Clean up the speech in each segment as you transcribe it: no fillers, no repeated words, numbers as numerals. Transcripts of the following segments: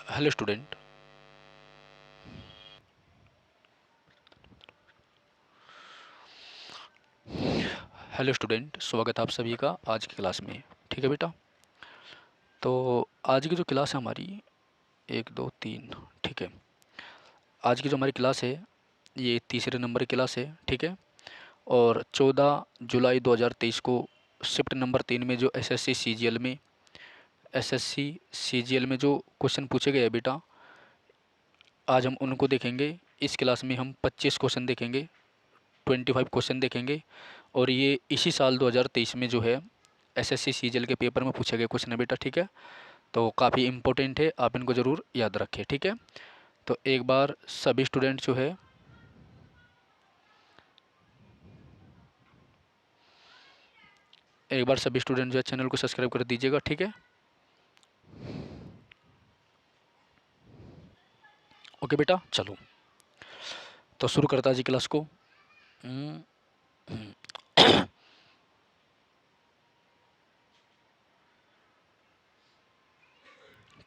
Hello student. Hello student, स्वागत है आप सभी का आज की क्लास में। ठीक है बेटा, तो आज की जो क्लास है हमारी 1 2 3, ठीक है। आज की जो हमारी क्लास है ये तीसरे नंबर की क्लास है, ठीक है। और 14 जुलाई 2023 को शिफ्ट नंबर 3 में जो एसएससी सीजीएल में जो क्वेश्चन पूछे गए हैं बेटा, आज हम उनको देखेंगे। इस क्लास में हम 25 क्वेश्चन देखेंगे, 25 क्वेश्चन देखेंगे। और ये इसी साल 2023 में जो है एसएससी सीजीएल के पेपर में पूछे गए क्वेश्चन है बेटा, ठीक है। तो काफ़ी इंपॉर्टेंट है, आप इनको ज़रूर याद रखें, ठीक है। तो एक बार सभी स्टूडेंट जो है चैनल को सब्सक्राइब कर दीजिएगा, ठीक है। ओके बेटा, चलो तो शुरू करता है जी क्लास को। हम्म,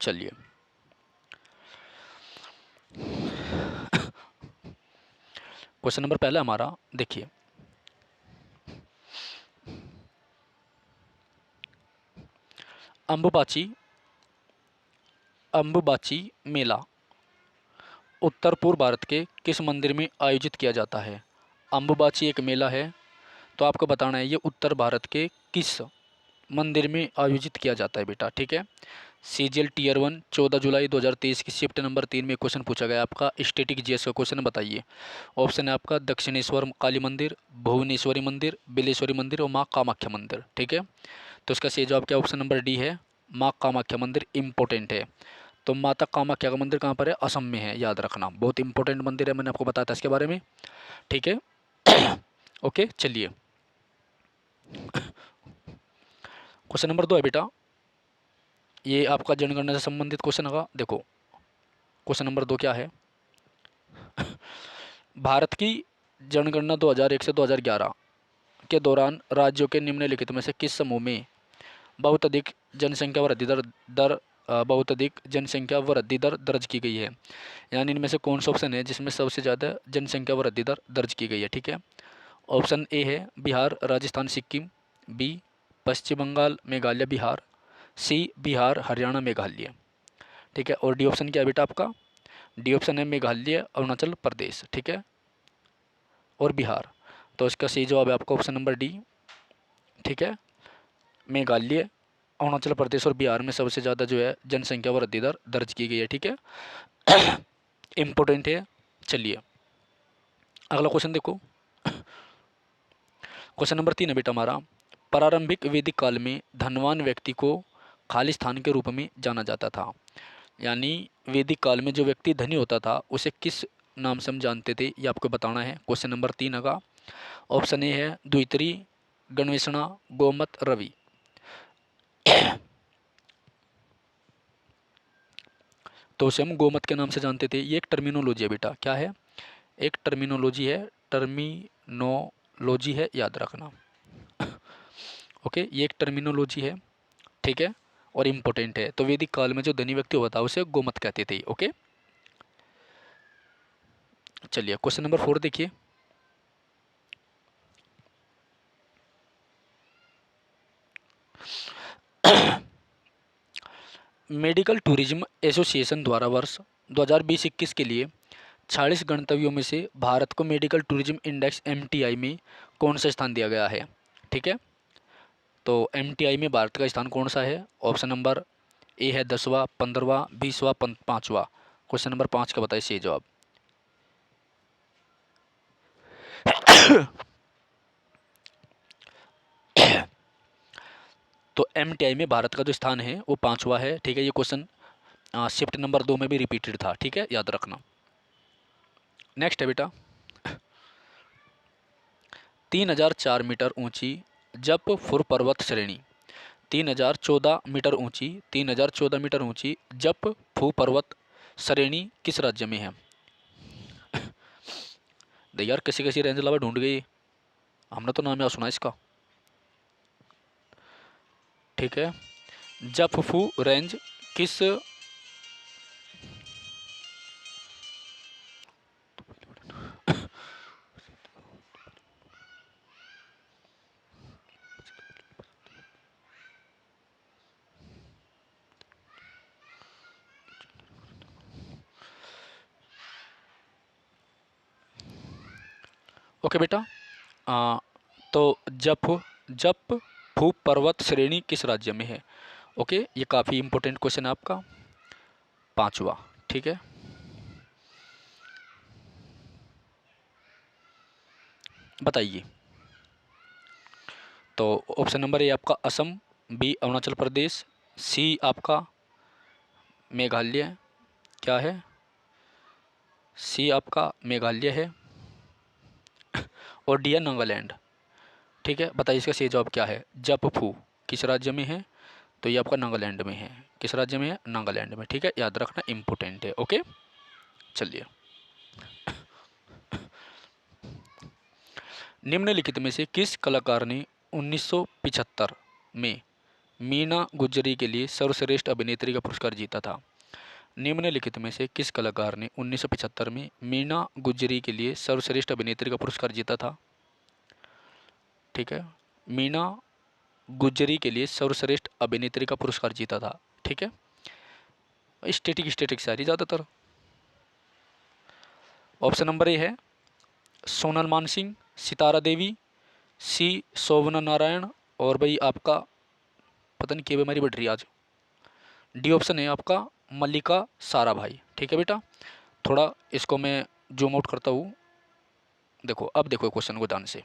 चलिए, क्वेश्चन नंबर पहला हमारा देखिए। अंबुबाची अंबुबाची मेला उत्तर पूर्व भारत के किस मंदिर में आयोजित किया जाता है? अंबुबाची एक मेला है, तो आपको बताना है ये उत्तर भारत के किस मंदिर में आयोजित किया जाता है बेटा, ठीक है। सीजीएल टीयर 1 14 जुलाई 2023 की शिफ्ट नंबर 3 में क्वेश्चन पूछा गया आपका स्टैटिक जीएस का क्वेश्चन बताइए। ऑप्शन है आपका दक्षिणेश्वर काली मंदिर, भुवनेश्वरी मंदिर, बिलेश्वरी मंदिर और माँ कामाख्या मंदिर, ठीक है। तो इसका सही जवाब क्या ऑप्शन नंबर डी है, माँ कामाख्या मंदिर इम्पोर्टेंट है। तो माता कामाख्या का मंदिर कहाँ पर है? असम में है, याद रखना, बहुत इंपॉर्टेंट मंदिर है, मैंने आपको बताया था इसके बारे में, ठीक है। ओके चलिए, क्वेश्चन नंबर 2 है बेटा, ये आपका जनगणना से संबंधित क्वेश्चन होगा। देखो क्वेश्चन नंबर 2 क्या है। भारत की जनगणना 2001 से 2011 के दौरान राज्यों के निम्नलिखित में से किस समूह में बहुत अधिक जनसंख्या वृद्धि दर दर्ज की गई है? यानी इनमें से कौन सा ऑप्शन है जिसमें सबसे ज़्यादा जनसंख्या वृद्धि दर दर्ज की गई है, ठीक है। ऑप्शन ए है बिहार, राजस्थान, सिक्किम। बी पश्चिम बंगाल, मेघालय, बिहार। सी बिहार, हरियाणा, मेघालय, ठीक है। और डी ऑप्शन क्या है बेटा आपका? डी ऑप्शन है मेघालय, अरुणाचल प्रदेश, ठीक है, और बिहार। तो इसका सही जवाब है आपका ऑप्शन नंबर डी, ठीक है। मेघालय, अरुणाचल प्रदेश और बिहार में सबसे ज़्यादा जो है जनसंख्या वृद्धि दर दर्ज की गई है, ठीक है। इम्पोर्टेंट है। चलिए अगला क्वेश्चन देखो। क्वेश्चन नंबर 3 है बेटा हमारा, प्रारंभिक वैदिक काल में धनवान व्यक्ति को खाली स्थान के रूप में जाना जाता था। यानी वैदिक काल में जो व्यक्ति धनी होता था उसे किस नाम से हम जानते थे, ये आपको बताना है। क्वेश्चन नंबर 3 का ऑप्शन ए है द्वित्री, गणवेषणा, गोमत, रवि। तो उसे हम गोमत के नाम से जानते थे। ये एक टर्मिनोलॉजी है बेटा, क्या है? एक टर्मिनोलॉजी है, टर्मिनोलॉजी है, याद रखना। ओके, ये एक टर्मिनोलॉजी है, ठीक है, और इम्पोर्टेंट है। तो वैदिक काल में जो धनी व्यक्ति हुआ था उसे गोमत कहते थे, ओके। चलिए क्वेश्चन नंबर 4 देखिए। मेडिकल टूरिज्म एसोसिएशन द्वारा वर्ष 2020-21 के लिए 40 गंतव्यों में से भारत को मेडिकल टूरिज्म इंडेक्स एमटीआई में कौन सा स्थान दिया गया है, ठीक है। तो एमटीआई में भारत का स्थान कौन सा है? ऑप्शन नंबर ए है 10वां, 15वां, 20वां, 5वां। क्वेश्चन नंबर 5 का बताइए सही जवाब। तो एमटीआई में भारत का जो स्थान है वो 5वां है, ठीक है। ये क्वेश्चन शिफ्ट नंबर 2 में भी रिपीटेड था, ठीक है, याद रखना। नेक्स्ट है बेटा, 3004 मीटर ऊंची जपफुर पर्वत श्रेणी, 3014 मीटर ऊंची जपफू पर्वत श्रेणी किस राज्य में है? देख यार, कैसी कैसी रेंज लावा ढूंढ गई, हमने तो नाम याद सुना इसका, ठीक है। जपफू रेंज किस ओके बेटा। आ, तो जप जप भू पर्वत श्रेणी किस राज्य में है? ओके, ये काफ़ी इंपॉर्टेंट क्वेश्चन है आपका, पांचवा। ठीक है, बताइए। तो ऑप्शन नंबर ए आपका असम, बी अरुणाचल प्रदेश, सी आपका मेघालय, क्या है, सी आपका मेघालय है, और डी है नागालैंड। ठीक है, बताइए इसका सही जवाब क्या है। जपफू किस राज्य में है? तो ये आपका नागालैंड में है। किस राज्य में है? नागालैंड में। ठीक है, याद रखना, इंपॉर्टेंट है। ओके, चलिए। निम्नलिखित में से किस कलाकार ने 1975 में मीना गुजरी के लिए सर्वश्रेष्ठ अभिनेत्री का पुरस्कार जीता था? निम्नलिखित में से किस कलाकार ने 1975 में मीना गुजरी के लिए सर्वश्रेष्ठ अभिनेत्री का पुरस्कार जीता था? ठीक है, मीना गुजरी के लिए सर्वश्रेष्ठ अभिनेत्री का पुरस्कार जीता था। ठीक है, स्टेटिक स्टेटिक सारी ज़्यादातर। ऑप्शन नंबर ए है सोनल मानसिंह, सितारा देवी, सी शोभना नारायण, और भाई आपका पता नहीं क्या बीमारी बढ़ रही है आज, डी ऑप्शन है आपका मल्लिका साराभाई। ठीक है बेटा, थोड़ा इसको मैं जूम आउट करता हूँ। देखो, अब देखो क्वेश्चन को ध्यान से,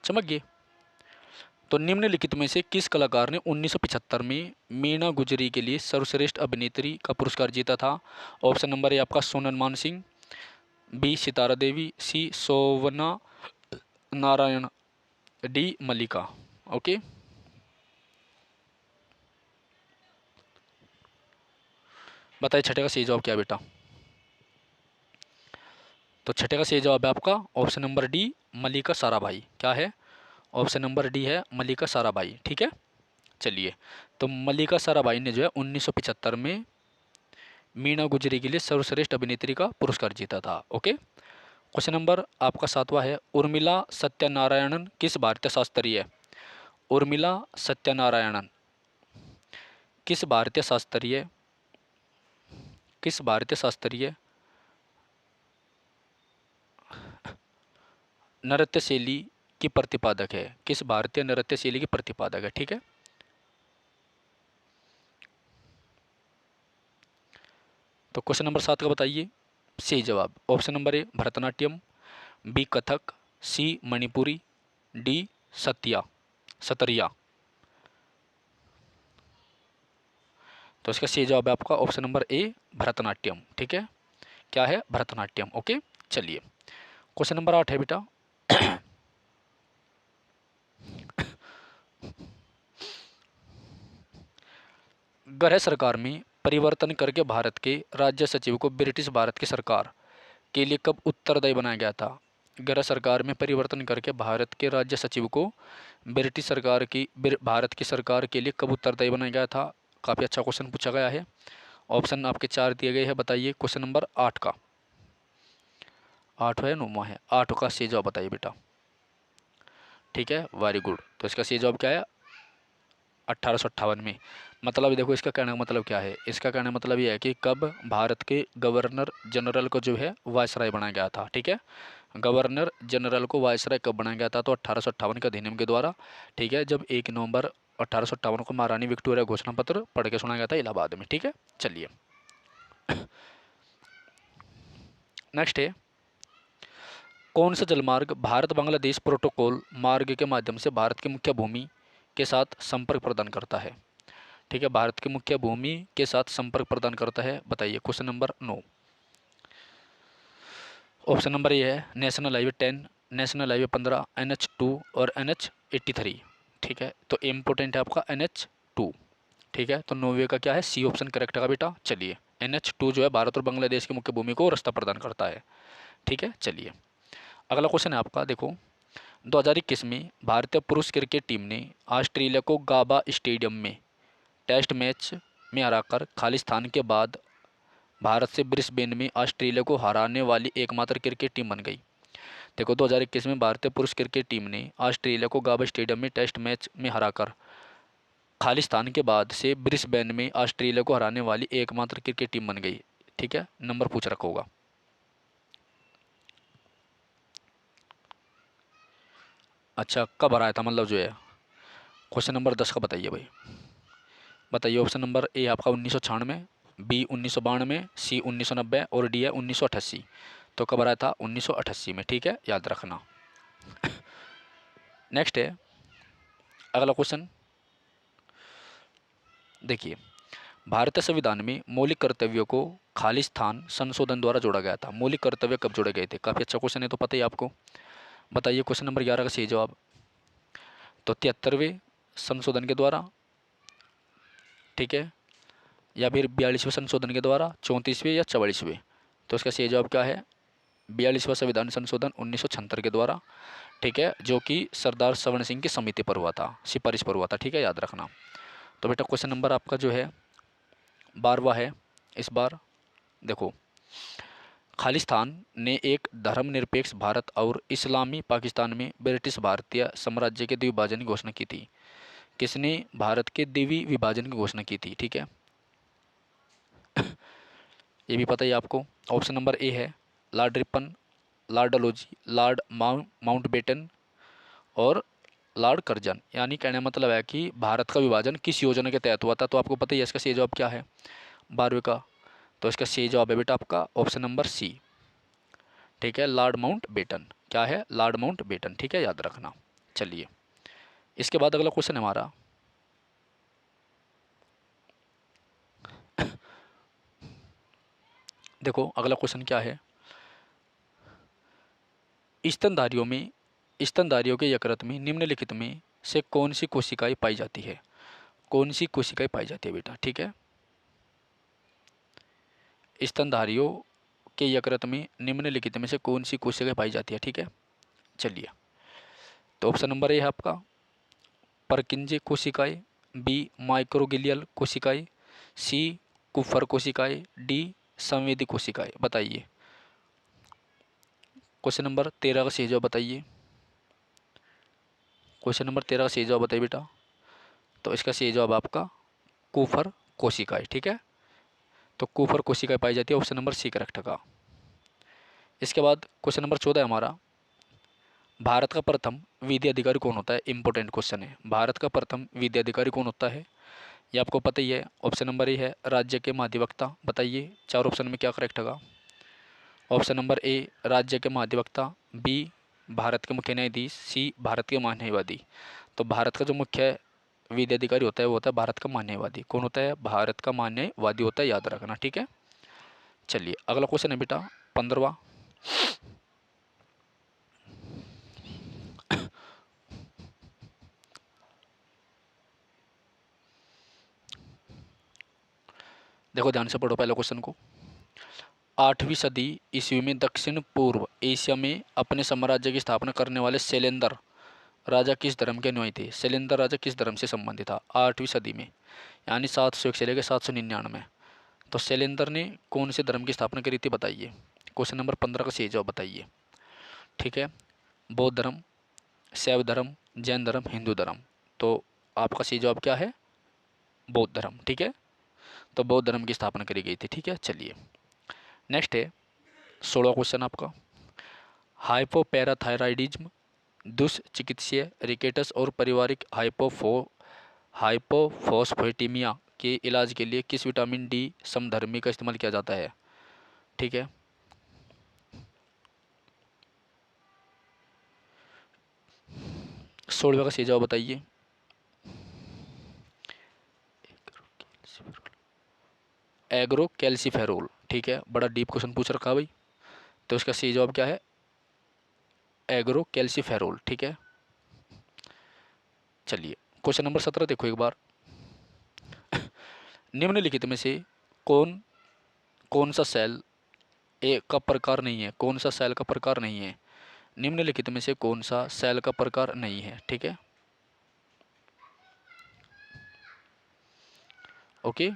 समझ गए? तो निम्नलिखित में से किस कलाकार ने 1975 में मीना गुजरी के लिए सर्वश्रेष्ठ अभिनेत्री का पुरस्कार जीता था? ऑप्शन नंबर ए आपका सोनल मानसिंह, बी सितारा देवी, सी शोभना नारायण, डी मल्लिका। ओके, बताइए छठे का सही जवाब क्या है बेटा? तो छठे का सही जवाब है आपका ऑप्शन नंबर डी, मल्लिका साराभाई। क्या है? ऑप्शन नंबर डी है मल्लिका साराभाई। ठीक है, चलिए। तो मल्लिका साराभाई ने जो है 1975 में मीना गुजरी के लिए सर्वश्रेष्ठ अभिनेत्री का पुरस्कार जीता था। ओके, क्वेश्चन नंबर आपका सातवां है, उर्मिला सत्यनारायणन किस भारतीय शास्त्रीय उर्मिला सत्यनारायणन किस भारतीय शास्त्रीय किस भारतीय शास्त्रीय नृत्य शैली की प्रतिपादक है? किस भारतीय नृत्य शैली की प्रतिपादक है? ठीक है, तो क्वेश्चन नंबर 7 का बताइए सही जवाब। Option number A Bharatanatyam, B Kathak, C Manipuri, D Satya Sattriya. तो इसका सही जवाब है आपका ऑप्शन नंबर ए भरतनाट्यम। ठीक है, क्या है? भरतनाट्यम। ओके, चलिए। क्वेश्चन नंबर 8 है बेटा, गृह सरकार में परिवर्तन करके भारत के राज्य सचिव को ब्रिटिश भारत की सरकार के लिए कब उत्तरदायी बनाया गया था? गृह सरकार में परिवर्तन करके भारत के राज्य सचिव को ब्रिटिश सरकार की भारत की सरकार के लिए कब उत्तरदायी बनाया गया था? काफ़ी अच्छा क्वेश्चन पूछा गया है। ऑप्शन आपके 4 दिए गए हैं, बताइए। क्वेश्चन नंबर 8 का, 8 है 9वां है, 8 का सही जवाब बताइए बेटा। ठीक है, वेरी गुड। तो इसका सही जवाब क्या है? 1858 में। मतलब देखो, इसका कहने का मतलब क्या है? इसका कहने का मतलब ये है कि कब भारत के गवर्नर जनरल को जो है वायसराय बनाया गया था। ठीक है, गवर्नर जनरल को वायसराय कब बनाया गया था? तो 1858 के अधिनियम के द्वारा। ठीक है, जब 1 नवंबर 1858 को महारानी विक्टोरिया घोषणा पत्र पढ़ के सुनाया गया था इलाहाबाद में। ठीक है, चलिए। नेक्स्ट है, कौन सा जलमार्ग भारत बांग्लादेश प्रोटोकॉल मार्ग के माध्यम से भारत की मुख्य भूमि के साथ संपर्क प्रदान करता है? ठीक है, भारत की मुख्य भूमि के साथ संपर्क प्रदान करता है, बताइए। Question number 9। ऑप्शन नंबर ये है national highway 10, national highway 15, NH2 और NH83। ठीक है, तो इम्पोर्टेंट है आपका NH2। ठीक है, तो 9वें का क्या है? सी ऑप्शन करेक्ट है बेटा। चलिए, NH2 जो है भारत और बांग्लादेश की मुख्य भूमि को रास्ता प्रदान करता है। ठीक है, चलिए। अगला क्वेश्चन है आपका, देखो। 2021 में भारतीय पुरुष क्रिकेट टीम ने ऑस्ट्रेलिया को गाबा स्टेडियम में टेस्ट मैच में हराकर खालिस्तान के बाद भारत से ब्रिस्बेन में ऑस्ट्रेलिया को हराने वाली एकमात्र क्रिकेट टीम बन गई। देखो, 2021 में भारतीय पुरुष क्रिकेट टीम ने ऑस्ट्रेलिया को गाबा स्टेडियम में टेस्ट मैच में हराकर खालिस्तान के बाद से ब्रिस्बेन में ऑस्ट्रेलिया को हराने वाली एकमात्र क्रिकेट टीम बन गई। ठीक है, नंबर पूछ रखा होगा। अच्छा, कब हराया था मतलब जो है। क्वेश्चन नंबर 10 का बताइए भाई। बताइए, ऑप्शन नंबर ए आपका 1996, बी 1992, सी 1990 और डी है 1988। तो कब हराया था? 1988 में, ठीक है, याद रखना। नेक्स्ट है अगला क्वेश्चन। देखिए, भारतीय संविधान में मौलिक कर्तव्यों को खालिस्तान संशोधन द्वारा जोड़ा गया था। मौलिक कर्तव्य कब जोड़े गए थे? काफ़ी अच्छा क्वेश्चन है, तो पता ही आपको। बताइए क्वेश्चन नंबर 11 का सही जवाब। तो 73वें संशोधन के द्वारा, ठीक है, या फिर 42वें संशोधन के द्वारा, 34वें या 44वें। तो इसका सही जवाब क्या है? 42वां संविधान संशोधन 1976 के द्वारा, ठीक है, जो कि सरदार सवर्ण सिंह की समिति पर हुआ था, सिफारिश पर हुआ था, ठीक है, याद रखना। तो बेटा क्वेश्चन नंबर आपका जो है 12वां है इस बार। देखो, खालिस्तान ने एक धर्मनिरपेक्ष भारत और इस्लामी पाकिस्तान में ब्रिटिश भारतीय साम्राज्य के द्विभाजन की घोषणा की थी। किसने भारत के द्वि विभाजन की घोषणा की थी? ठीक है, ये भी पता ही आपको। ऑप्शन नंबर ए है Lord Ripon, Lord Dalhousie, Lord Mountbatten और लॉर्ड कर्जन। यानी कहने का मतलब है कि भारत का विभाजन किस योजना के तहत हुआ था। तो आपको पता ही है इसका सही जवाब क्या है 12वें का। तो इसका सही जवाब है बेटा आपका ऑप्शन नंबर सी, ठीक है, लॉर्ड माउंट बेटन। क्या है? लॉर्ड माउंट बेटन, ठीक है, याद रखना। चलिए, इसके बाद अगला क्वेश्चन है हमारा। देखो अगला क्वेश्चन क्या है। स्तनधारियों में, स्तनधारियों के यकृत में निम्नलिखित में से कौन सी कोशिकाएं पाई जाती है? कौन सी कोशिकाएं पाई जाती है बेटा? ठीक है, स्तनधारियों के यकृत में निम्नलिखित में से कौन सी कोशिकाएं पाई जाती है? ठीक है, चलिए। तो ऑप्शन नंबर ए है आपका परकिंजे कोशिकाएं, बी माइक्रोगिलियल कोशिकाएं, सी कुफर कोशिकाएं, डी संवेदी कोशिकाएं। बताइए क्वेश्चन नंबर 13 का सही जवाब बताइए। क्वेश्चन नंबर 13 का सही जवाब बताइए बेटा। तो इसका सही जवाब आपका कुफर कोशिकाएं, ठीक है। तो कुफर कोशिकाएं पाई जाती है, ऑप्शन नंबर सी करेक्ट का। इसके बाद क्वेश्चन नंबर 14 है हमारा। भारत का प्रथम विधि अधिकारी कौन होता है? इंपॉर्टेंट क्वेश्चन है। भारत का प्रथम विधि अधिकारी कौन होता है? ये आपको पता ही है। ऑप्शन नंबर ए है राज्य के महाधिवक्ता। बताइए चार ऑप्शन में क्या करेक्ट होगा। ऑप्शन नंबर ए राज्य के महाधिवक्ता, बी भारत के मुख्य न्यायाधीश, सी भारत के महान्यायवादी। तो भारत का जो मुख्य विधि अधिकारी होता है वो होता है भारत का महान्यायवादी। कौन होता है? भारत का महान्यायवादी होता है, याद रखना, ठीक है। चलिए अगला क्वेश्चन है बेटा 15वां। देखो ध्यान से पढ़ो पहले क्वेश्चन को। 8वीं सदी ईस्वी में दक्षिण पूर्व एशिया में अपने साम्राज्य की स्थापना करने वाले शैलेंद्र राजा किस धर्म के अनुयायी थे? शैलेंद्र राजा किस धर्म से संबंधित था 8वीं सदी में, यानी 701 से लेकर 799? तो शैलेंद्र ने कौन से धर्म की स्थापना करी थी? बताइए। क्वेश्चन नंबर 15 का सही जवाब बताइए, ठीक है। बौद्ध धर्म, शैव धर्म, जैन धर्म, हिंदू धर्म। तो आपका सही जवाब क्या है? बौद्ध धर्म, ठीक है। तो बौद्ध धर्म की स्थापना करी गई थी, ठीक है। चलिए नेक्स्ट है 16वां क्वेश्चन आपका। हाइपोपैराथायराइडिज्म, दुष्चिकित्सीय रिकेटस और पारिवारिक हाइपोफॉस्फेटिमिया के इलाज के लिए किस विटामिन डी समधर्मी का इस्तेमाल किया जाता है? ठीक है, 16वें का सही जवाब बताइए। एग्रो कैल्सीफेरोल, ठीक है, बड़ा डीप क्वेश्चन पूछ रखा है भाई। तो इसका सही जवाब क्या है? एग्रो कैल्सीफेरोल, ठीक है। चलिए क्वेश्चन नंबर 17 देखो एक बार। निम्नलिखित में से कौन कौन सा सेल ए का प्रकार नहीं है? कौन सा सेल का प्रकार नहीं है? निम्नलिखित में से कौन सा सेल का प्रकार नहीं है? ठीक है, ओके।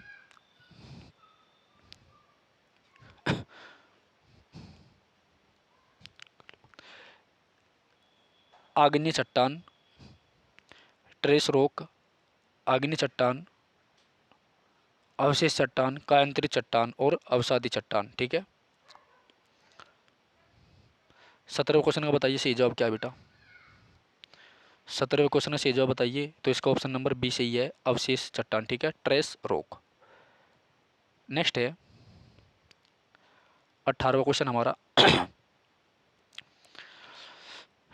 आग्नेय चट्टान, ट्रेस रॉक, आग्नेय चट्टान, अवशेष चट्टान, कायांतरित चट्टान और अवसादी चट्टान, ठीक है। 17वें क्वेश्चन का बताइए सही जवाब क्या है बेटा। 17वें क्वेश्चन का सही जवाब बताइए। तो इसका ऑप्शन नंबर बी सही है, अवशेष चट्टान, ठीक है, ट्रेस रॉक। नेक्स्ट है 18वां क्वेश्चन हमारा।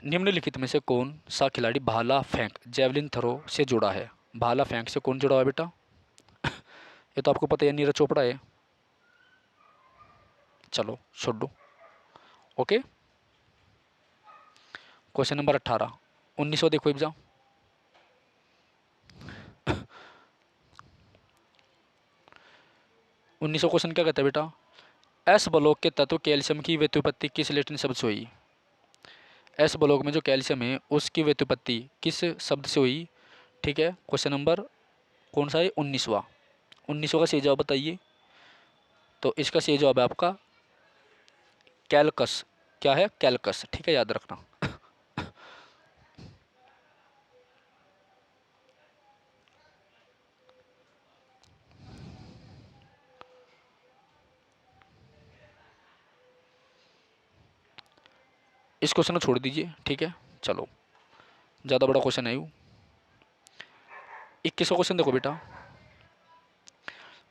निम्नलिखित में से कौन सा खिलाड़ी भाला फेंक जेवलिन थ्रो से जुड़ा है? भाला फेंक से कौन जुड़ा हुआ है बेटा? ये तो आपको पता है, नीरज चोपड़ा है। चलो छोड़ दो। Okay, question number 18। 1900 देखो एग्जाम। 1900 क्वेश्चन क्या कहता है बेटा? एस ब्लॉक के तत्व कैल्शियम की व्युत्पत्ति किस लैटिन शब्द से हुई? एस ब्लॉक में जो कैल्शियम है उसकी व्युत्पत्ति किस शब्द से हुई? ठीक है, क्वेश्चन नंबर कौन सा है? 19वां। 1900 का सही जवाब बताइए। तो इसका सही जवाब है आपका कैलकस। क्या है? कैलकस, ठीक है, याद रखना। इस क्वेश्चन को छोड़ दीजिए, ठीक है। चलो, ज़्यादा बड़ा क्वेश्चन है वो। 21वां क्वेश्चन देखो बेटा।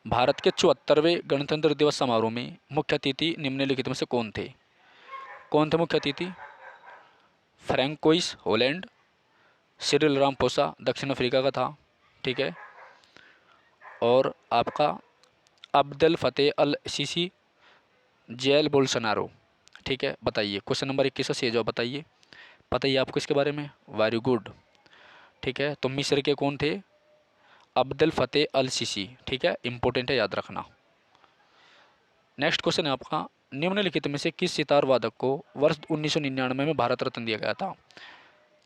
भारत के 74वें गणतंत्र दिवस समारोह में मुख्य अतिथि निम्नलिखित में से कौन थे? कौन थे मुख्य अतिथि? फ्रैंकोइस हॉलैंड, सिरिल रामपोसा दक्षिण अफ्रीका का था, ठीक है, और आपका अब्देल फतेह अल सीसी, जेल बोल्सोनारो, ठीक है। बताइए क्वेश्चन नंबर 21 का सही जवाब बताइए। पता ही आपको इसके बारे में? वेरी गुड, ठीक है। तो मिस्र के कौन थे? अब्देल फतेह अल सीसी, ठीक है, इंपॉर्टेंट है, याद रखना। नेक्स्ट क्वेश्चन है आपका। निम्नलिखित में से किस सितार वादक को वर्ष 1999 में भारत रत्न दिया गया था?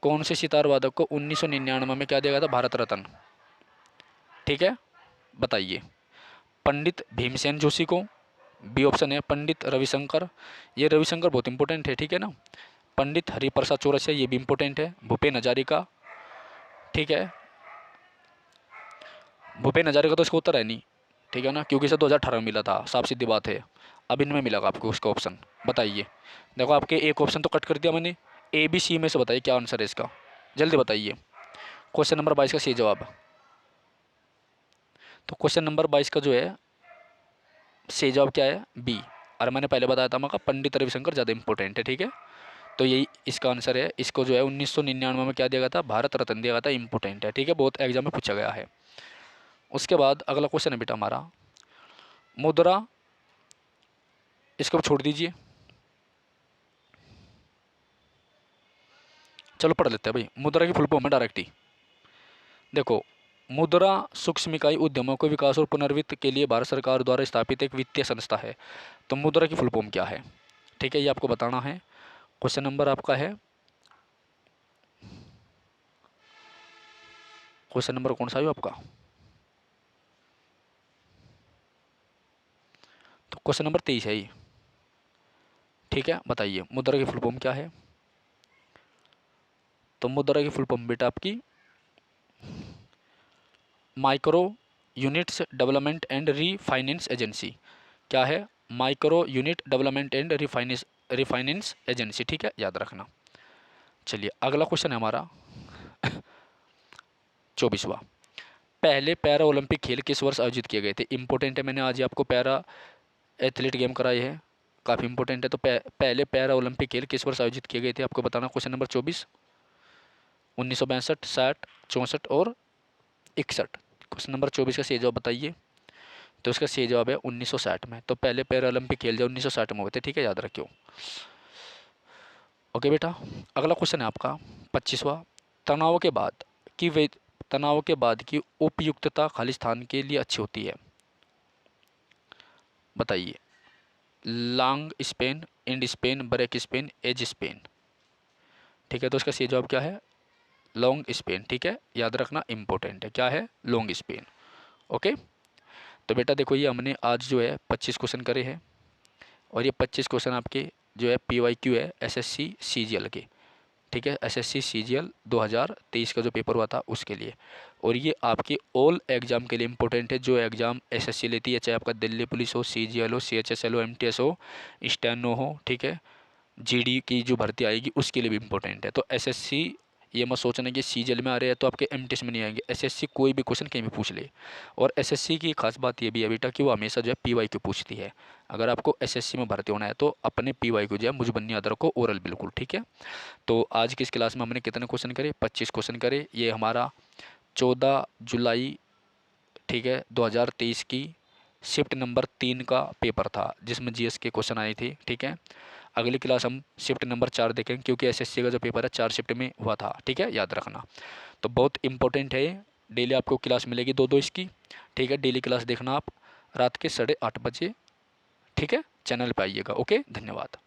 कौन से सितार वादक को 1999 में क्या दिया गया था? भारत रत्न, ठीक है, बताइए। पंडित भीमसेन जोशी को, बी ऑप्शन है पंडित रविशंकर, ये रविशंकर बहुत इंपॉर्टेंट है, ठीक है ना। पंडित हरिप्रसाद चौरसिया, ये भी इंपॉर्टेंट है। भूपेन हजारिका, ठीक है, भूपेन हजारिका तो इसका उत्तर है नहीं, ठीक है ना, क्योंकि इसे 2018 में मिला था, साफ सीधी बात है। अब इनमें मिलेगा आपको उसका ऑप्शन, बताइए। देखो आपके एक ऑप्शन तो कट कर दिया मैंने, ए बी सी में से बताइए क्या आंसर है इसका, जल्दी बताइए। क्वेश्चन नंबर 22 का सही जवाब। तो क्वेश्चन नंबर 22 का जो है सही जवाब क्या है? बी। और मैंने पहले बताया था मगर पंडित रविशंकर ज़्यादा इंपॉर्टेंट है, ठीक है। तो यही इसका आंसर है। इसको जो है 1999 में क्या दिया गया था? भारत रत्न दिया गया था, इंपॉर्टेंट है, ठीक है, बहुत एग्जाम में पूछा गया है। उसके बाद अगला क्वेश्चन है बेटा हमारा मुद्रा, इसको छोड़ दीजिए, चलो पढ़ लेते हैं भाई। मुद्रा की फुल फॉर्म है डायरेक्ट ही देखो। मुद्रा सूक्ष्म इकाई उद्यमों के विकास और पुनर्वित्त के लिए भारत सरकार द्वारा स्थापित एक वित्तीय संस्था है। तो मुद्रा की फुल फॉर्म क्या है? ठीक है, ये आपको बताना है। क्वेश्चन नंबर आपका है, क्वेश्चन नंबर कौन सा है आपका? तो क्वेश्चन नंबर 23 है ये, ठीक है। बताइए मुद्रा की फुल फॉर्म क्या है? तो मुद्रा की फुल फॉर्म बेटा आपकी micro units development and refinance agency. क्या है? Micro unit development and refinance agency, ठीक है, याद रखना। चलिए अगला क्वेश्चन है हमारा 24वां। पहले पैरा ओलंपिक खेल किस वर्ष आयोजित किए गए थे? इंपॉर्टेंट है, मैंने आज ही आपको पैरा एथलीट गेम कराए हैं, काफ़ी इंपॉर्टेंट है। तो पहले पैरा ओलंपिक खेल किस वर्ष आयोजित किए गए थे आपको बताना। क्वेश्चन नंबर 24, 1962, 60, 64 और 61। क्वेश्चन नंबर 24 का सही जवाब बताइए। तो इसका सही जवाब है 1960 में। तो पहले पैरा ओलंपिक खेल जो 1960 में हुए थे, ठीक है, याद रखियो। ओके बेटा, अगला क्वेश्चन है आपका 25वां। तनाव के बाद की वे तनाव के बाद की उपयुक्तता खालिस्तान के लिए अच्छी होती है, बताइए। Long span, end span, break span, edge span, ठीक है। तो इसका सही जवाब क्या है? लॉन्ग स्पेन, ठीक है, याद रखना, इंपॉर्टेंट है। क्या है? Long Spain. ओके, तो बेटा देखो ये हमने आज जो है 25 क्वेश्चन करे हैं, और ये 25 क्वेश्चन आपके जो है PYQ है SSC CGL के, ठीक है, SSC CGL 2023 का जो पेपर हुआ था उसके लिए। और ये आपके ऑल एग्जाम के लिए इंपॉर्टेंट है, जो एग्जाम SSC लेती है, चाहे आपका दिल्ली पुलिस हो, CGL हो, CHSL हो, MTS हो, स्टेनो हो, ठीक है, GD की जो भर्ती आएगी उसके लिए भी इंपॉर्टेंट है। तो SSC ये मत सोचना कि सीजीएल में आ रहे हैं तो आपके एमटीएस में नहीं आएंगे। एसएससी कोई भी क्वेश्चन कहीं भी पूछ ले। और एसएससी की खास बात ये भी है बेटा कि वो हमेशा जो है पीवाईक्यू पूछती है। अगर आपको एसएससी में भर्ती होना है तो अपने पीवाईक्यू जो है मुझबन्नी अदर को ओरल बिल्कुल, ठीक है। तो आज की इस क्लास में हमने कितने क्वेश्चन करे, 25 क्वेश्चन करे। ये हमारा 14 जुलाई, ठीक है, 2023 की शिफ्ट नंबर 3 का पेपर था जिसमें जीएस के क्वेश्चन आए थे, ठीक है। अगली क्लास हम शिफ्ट नंबर 4 देखेंगे क्योंकि एसएससी का जो पेपर है 4 शिफ्ट में हुआ था, ठीक है, याद रखना। तो बहुत इंपॉर्टेंट है ये। डेली आपको क्लास मिलेगी दो दो इसकी, ठीक है। डेली क्लास देखना आप रात के 8:30 बजे, ठीक है। चैनल पे आइएगा। ओके, धन्यवाद।